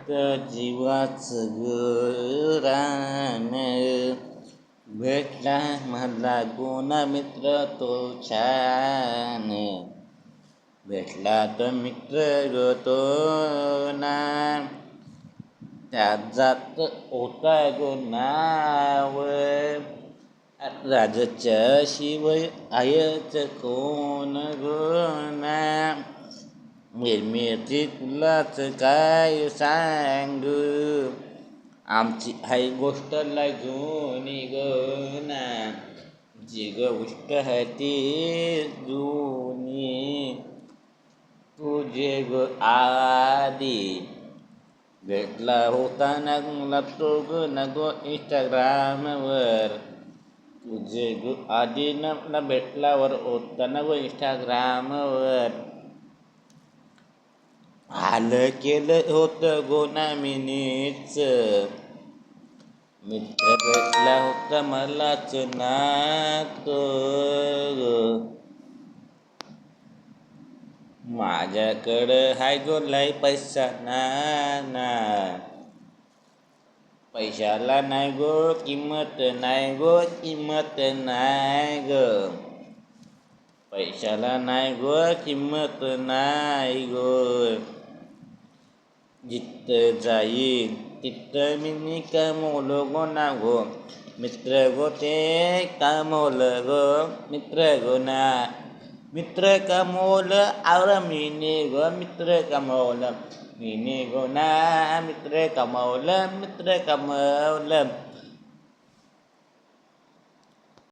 तर जीवाचं रान भेटला मला गुणा मित्र तो छान भेटला तर मित्र ग तो ना त्यात जात होता गो नाव राजाच्या शिवाय आयच कोण गोना निर्मिती तुलाच काय सांगू आमची आई गोष्ट जुनी गोना जी गोष्ट आहे ती जुनी तुझे ग आधी भेटला होता ना तो ग ना गो इंस्टाग्रामवर तुझे ग आधी ना भेटल्यावर होता ना गो इंस्टाग्रामवर आलं केलं होतं गोना मिनीच मित्र भेटला होता मलाच नात माझ्याकडं हाय गो लय पैसा ना पैशाला नाही गो किंमत नाही गो किंमत नाही ग पैशाला नाही गो किंमत नाही गो जिथं जाईन तिथं मी कमवलो गो ना गो मित्र गो ते कमवलं गो मित्र गो ना मित्र कमवलं और मीने गो मित्र कमवलं मीने गो ना मित्र कमवलं